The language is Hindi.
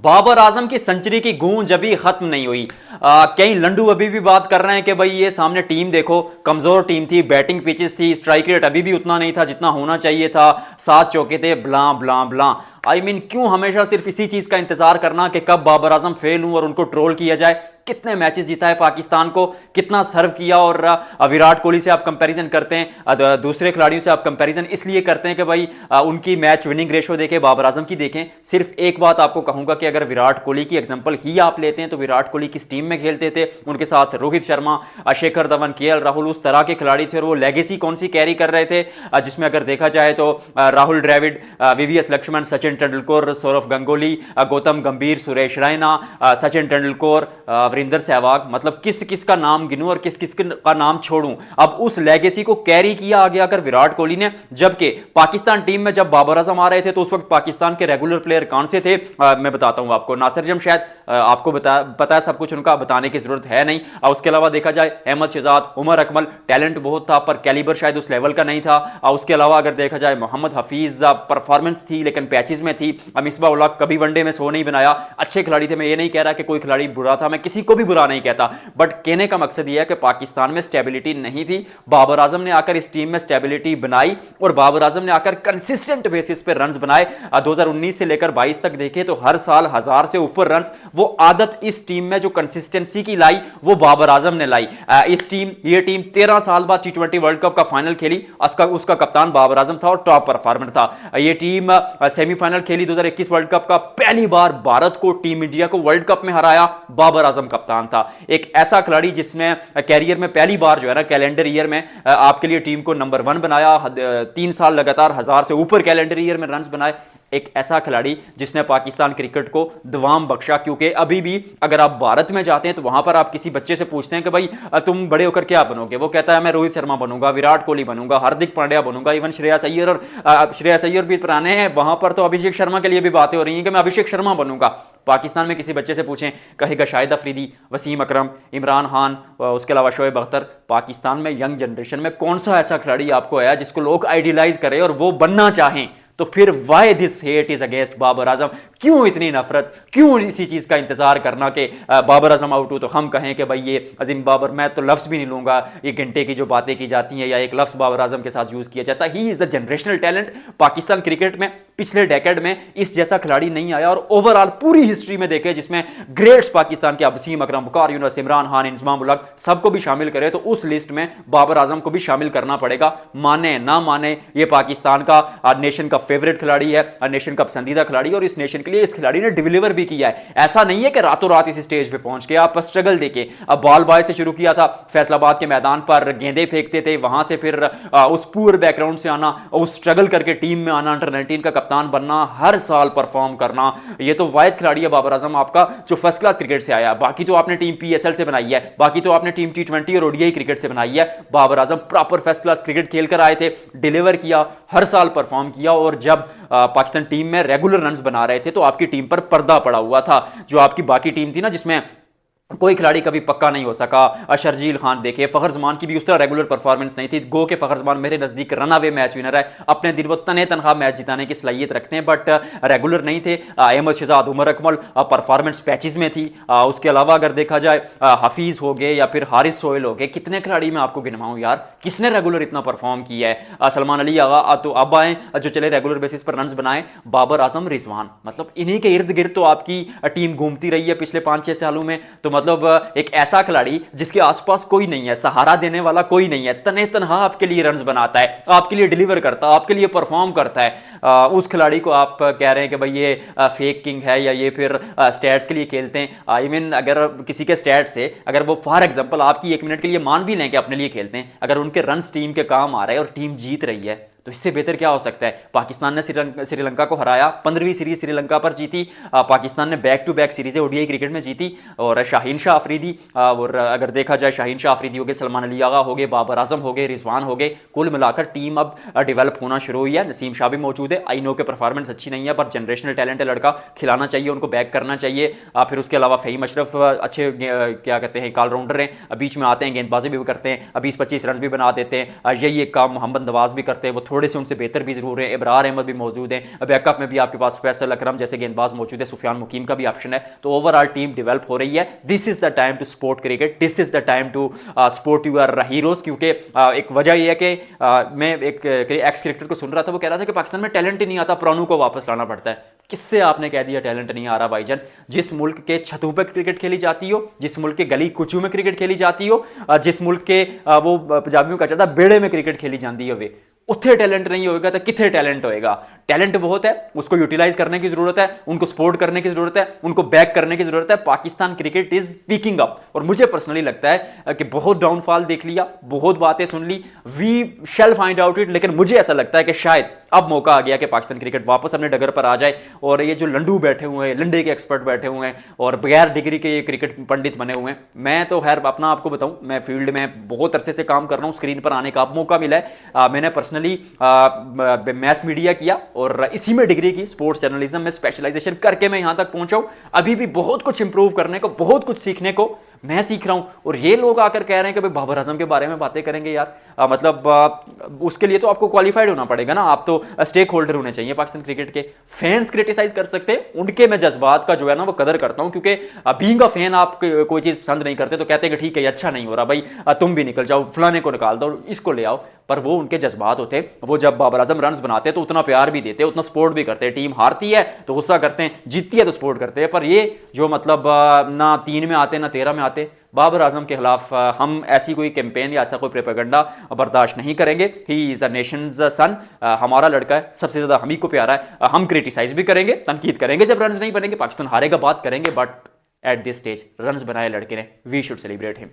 बाबर आजम की सेंचुरी की गूंज अभी खत्म नहीं हुई। कई लंडू अभी भी बात कर रहे हैं कि भाई ये सामने टीम देखो, कमजोर टीम थी, बैटिंग पिचेस थी, स्ट्राइक रेट अभी भी उतना नहीं था जितना होना चाहिए था, 7 चौके थे, ब्ला ब्ला ब्ला। क्यों हमेशा सिर्फ इसी चीज का इंतजार करना कि कब बाबर आजम फेल हूं और उनको ट्रोल किया जाए। कितने मैचेस जीता है पाकिस्तान को, कितना सर्व किया। और विराट कोहली से आप कंपैरिजन करते हैं, दूसरे खिलाड़ियों से आप कंपैरिजन इसलिए करते हैं कि भाई उनकी मैच विनिंग रेशो देखें, बाबर आजम की देखें। सिर्फ एक बात आपको कहूंगा कि अगर विराट कोहली की एग्जांपल ही आप लेते हैं तो विराट कोहली किस टीम में खेलते थे, उनके साथ रोहित शर्मा, शिखर धवन, केएल राहुल, उस तरह के खिलाड़ी थे और वो लेगेसी कौन सी कैरी कर रहे थे, जिसमें अगर देखा जाए तो राहुल द्रविड़, वीवीएस लक्ष्मण, सचिन तेंदुलकर, सौरव गंगोली, गौतम गंभीर, सुरेश रैना, सचिन तेंदुलकर, वीरेंद्र सहवाग, मतलब किस किस का नाम गिनूं और किस किस का नाम छोड़ूं। अब उस लेगेसी को कैरी किया आ गया अगर विराट कोहली ने। जबकि पाकिस्तान टीम में जब बाबर आजम आ रहे थे तो उस वक्त पाकिस्तान के रेगुलर प्लेयर कौन से थे, मैं बताता हूं आपको। नासिर जमशेद, आपको पता है सब कुछ, उनका बताने की जरूरत है नहीं। उसके अलावा देखा जाए अहमद शहजाद, उमर अकमल, टैलेंट बहुत था पर कैलिबर शायद उस लेवल का नहीं था। उसके अलावा अगर देखा जाए मोहम्मद हफीज, परफॉर्मेंस थी लेकिन पैचेस में थी। मिसबाह उल हक कभी वनडे में सो नहीं बनाया, अच्छे खिलाड़ी थे। मैं ये नहीं कह रहा कि कोई खिलाड़ी बुरा था, मैं किसी को भी बुरा नहीं कहता, बट कहने का मकसद यह है कि पाकिस्तान में स्टेबिलिटी नहीं थी। बाबर आजम ने आकर इस टीम में स्टेबिलिटी बनाई और बाबर आजम ने आकर कंसिस्टेंट बेसिस पे रन्स बनाए। 2019 से लेकर 22 तक देखे तो हर साल 1000 से ऊपर रन्स। वो आदत इस टीम में जो कंसिस्टेंसी की लाई वो बाबर आजम ने लाई। ये टीम 13 साल बाद T20 वर्ल्ड कप का फाइनल खेली, उसका कप्तान बाबर आजम था और टॉप परफॉर्मर था। ये टीम सेमीफाइनल खेली 2021 वर्ल्ड कप का, पहली बार भारत को, टीम इंडिया को वर्ल्ड कप में हराया, बाबर आजम कप्तान था। एक ऐसा खिलाड़ी जिसने कैरियर में पहली बार जो है ना, कैलेंडर ईयर में आपके लिए टीम को नंबर 1 बनाया, 3 साल लगातार 1000 से ऊपर कैलेंडर ईयर में रन्स बनाए। एक ऐसा खिलाड़ी जिसने पाकिस्तान क्रिकेट को दवाम बख्शा। क्योंकि अभी भी अगर आप भारत में जाते हैं तो वहां पर आप किसी बच्चे से पूछते हैं कि भाई तुम बड़े होकर क्या बनोगे, वो कहता है मैं रोहित शर्मा बनूंगा, विराट कोहली बनूंगा, हार्दिक पांड्या बनूंगा, इवन श्रेयस अय्यर, और श्रेयस अय्यर भी पुराने हैं। वहां पर तो अभिषेक शर्मा के लिए भी बातें हो रही हैं कि मैं अभिषेक शर्मा बनूंगा। पाकिस्तान में किसी बच्चे से पूछें, कहेगा शाहिद अफरीदी, वसीम अकरम, इमरान खान, उसके अलावा शोएब अख्तर। पाकिस्तान में यंग जनरेशन में कौन सा ऐसा खिलाड़ी आपको है जिसको लोग आइडियलाइज करें और वो बनना चाहें? तो फिर why this hate is against Babar Azam? क्यों इतनी नफरत, क्यों इसी चीज का इंतजार करना कि बाबर आजम आउट हो तो हम कहें कि भाई ये अजीम बाबर, मैं तो लफ्ज भी नहीं लूंगा, ये घंटे की जो बातें की जाती हैं या एक लफ्ज बाबर आजम के साथ यूज किया जाता है। He is the generational talent. Pakistan cricket में पिछले डेकेड में इस जैसा खिलाड़ी नहीं आया और ओवरऑल पूरी हिस्ट्री में देखे जिसमें ग्रेट्स पाकिस्तान के वसीम अकरम, वकार यूनुस, इमरान खान, इंजमाम उल हक सबको भी शामिल करें तो उस लिस्ट में बाबर आजम को भी शामिल करना पड़ेगा। माने ना माने, ये पाकिस्तान का नेशन का फेवरेट खिलाड़ी है, नेशन का पसंदीदा खिलाड़ी, और इस नेशन के लिए इस खिलाड़ी ने डिलीवर भी किया है। ऐसा नहीं है कि रातों रात इस स्टेज पे पहुंच के आप स्ट्रगल देके, अब बॉल बॉय से शुरू किया था, फैसलाबाद के मैदान पर गेंदे फेंकते थे, वहां से फिर उस पूर बैकग्राउंड से आना, उस स्ट्रगल करके टीम में आना, अंडर 19 का कप्तान बनना, हर साल परफॉर्म करना। ये तो वाहिद खिलाड़ी है बाबर आजम आपका जो फर्स्ट क्लास क्रिकेट से आया। बाकी तो आपने टीम PSL से बनाई है, बाकी तो आपने टीम T20 और ODI क्रिकेट से बनाई है। Babar Azam proper first class cricket खेलकर आए थे, डिलीवर किया, हर साल परफॉर्म किया। और जब पाकिस्तान टीम में रेगुलर रन्स बना रहे थे तो आपकी टीम पर पर्दा पड़ा हुआ था। जो आपकी बाकी टीम थी ना जिसमें कोई खिलाड़ी कभी पक्का नहीं हो सका, शर्जील खान देखे, फखर जमान की भी उस तरह रेगुलर परफॉर्मेंस नहीं थी। गो के फखर जमान मेरे नजदीक रन अवे मैच विनर है, अपने दिन वो तने तनहा मैच जिताने की सलाहियत रखते हैं, बट रेगुलर नहीं थे। अहमद शहजाद, उमर अकमल परफॉर्मेंस पैचेस में थी। उसके अलावा अगर देखा जाए हफीज हो गए या फिर हारिस सोहेल हो गए, कितने खिलाड़ी मैं आपको गिनवाऊं यार, किसने रेगुलर इतना परफॉर्म किया है? सलमान अली आगा तो अब आए जो चले रेगुलर बेसिस पर रन बनाए, बाबर आजम, रिजवान, मतलब इन्हीं के इर्द गिर्द तो आपकी टीम घूमती रही है पिछले 5-6 सालों में। तो मतलब एक ऐसा खिलाड़ी जिसके आसपास कोई नहीं है, सहारा देने वाला कोई नहीं है, तने तनहा आपके लिए रन्स बनाता है, आपके लिए डिलीवर करता है, आपके लिए परफॉर्म करता है। उस खिलाड़ी को आप कह रहे हैं कि भाई ये फेक किंग है या ये फिर स्टैट्स के लिए खेलते हैं। अगर किसी के स्टैट से अगर वो फॉर एग्जांपल आपकी 1 मिनट के लिए मान भी लें कि अपने लिए खेलते हैं, अगर उनके रन्स टीम के काम आ रहे हैं और टीम जीत रही है तो इससे बेहतर क्या हो सकता है? पाकिस्तान ने श्रीलंका को हराया, 15वीं सीरीज श्रीलंका पर जीती। पाकिस्तान ने बैक टू बैक सीरीजें ODI क्रिकेट में जीती। और शाहीन शाह अफरीदी, और अगर देखा जाए शाहीन शाह अफरीदी हो गए, सलमान अली आगा हो गए, बाबर आजम हो गए, रिजवान हो गए, कुल मिलाकर टीम अब डेवलप होना शुरू हुई है। नसीम शाह भी मौजूद है। आई नो के परफॉर्मेंस अच्छी नहीं है पर जनरेशनल टैलेंट है लड़का, खिलाना चाहिए, उनको बैक करना चाहिए। फिर उसके अलावा फ़हीम अशरफ अच्छे क्या कहते हैं ऑलराउंडर हैं, बीच में आते हैं, गेंदबाजी भी करते हैं, 20-25 रन भी बना देते हैं। यही एक काम मोहम्मद नवाज भी करते हैं, वो थोड़े थोड़े से उनसे बेहतर भी जरूर है। इब्रार अहमद भी मौजूद है, बैकअप में भी आपके पास फैसल अकरम जैसे गेंदबाज मौजूद है, सुफियान मुकीम का भी ऑप्शन है। तो ओवरऑल टीम डेवलप हो रही है। This is the time to support cricket, this is the time to support your heroes. क्योंकि एक वजह यह है कि मैं एक एक्स क्रिकेटर को सुन रहा था, वो कह रहा था कि पाकिस्तान में टैलेंट ही नहीं आता, पुरानों को वापस लाना पड़ता है। किससे आपने कह दिया टैलेंट नहीं आ रहा भाईजान? जिस मुल्क के छतों पर क्रिकेट खेली जाती हो, जिस मुल्क के गली कुचों में क्रिकेट खेली जाती हो, जिस मुल्क के वो पंजाबियों का चलता बेड़े में क्रिकेट खेली जाती है, वे उत्थे टैलेंट नहीं होएगा तो किथे टैलेंट होएगा? टैलेंट बहुत है, उसको यूटिलाइज करने की जरूरत है, उनको सपोर्ट करने की जरूरत है, उनको बैक करने की जरूरत है। Pakistan cricket is picking up. और मुझे पर्सनली लगता है कि बहुत डाउनफॉल देख लिया, बहुत बातें सुन ली, we shall find out it, लेकिन मुझे ऐसा लगता है कि शायद अब मौका आ गया कि पाकिस्तान क्रिकेट वापस अपने डगर पर आ जाए। और ये जो लंडू बैठे हुए हैं, लंडे के एक्सपर्ट बैठे हुए हैं और बगैर डिग्री के ये क्रिकेट पंडित बने हुए हैं, मैं तो खैर अपना आपको बताऊं, मैं फील्ड में बहुत अरसे से काम कर रहा हूं, स्क्रीन पर आने का अब मौका मिला है। मैंने पर्सनली मैस मीडिया किया और इसी में डिग्री की, स्पोर्ट्स जर्नलिज्म में स्पेशलाइजेशन करके मैं यहां तक पहुंचा हूं। अभी भी बहुत कुछ इंप्रूव करने को, बहुत कुछ सीखने को मैं सीख रहा हूं। और ये लोग आकर कह रहे हैं कि भाई बाबर आजम के बारे में बातें करेंगे यार, उसके लिए तो आपको क्वालिफाइड होना पड़ेगा ना, आप तो स्टेक होल्डर होने चाहिए पाकिस्तान क्रिकेट के। फैंस क्रिटिसाइज कर सकते हैं, उनके मैं जज्बात का जो है ना वो कदर करता हूं, क्योंकि बीइंग अ फैन आप कोई चीज पसंद नहीं करते तो कहते हैं कि ठीक है अच्छा नहीं हो रहा भाई, तुम भी निकल जाओ, फलाने को निकाल दो, इसको ले आओ। पर वो उनके जज्बात होते, वो जब बाबर आजम रन बनाते तो उतना प्यार भी देते, उतना सपोर्ट भी करते। टीम हारती है तो गुस्सा करते हैं, जीतती है तो सपोर्ट करते हैं। पर ये जो मतलब ना 3 में आते ना 13 में आते, बाबर आजम के खिलाफ हम ऐसी कोई कैंपेन या ऐसा कोई प्रोपेगेंडा बर्दाश्त नहीं करेंगे। ही इज अ नेशंस सन, हमारा लड़का है, सबसे ज्यादा हम ही को प्यारा है। हम क्रिटिसाइज भी करेंगे, तनकीद करेंगे जब रन नहीं बनेंगे, पाकिस्तान हारेगा बात करेंगे, but at this stage run बनाए लड़के ने, वी शुड सेलिब्रेट हिम।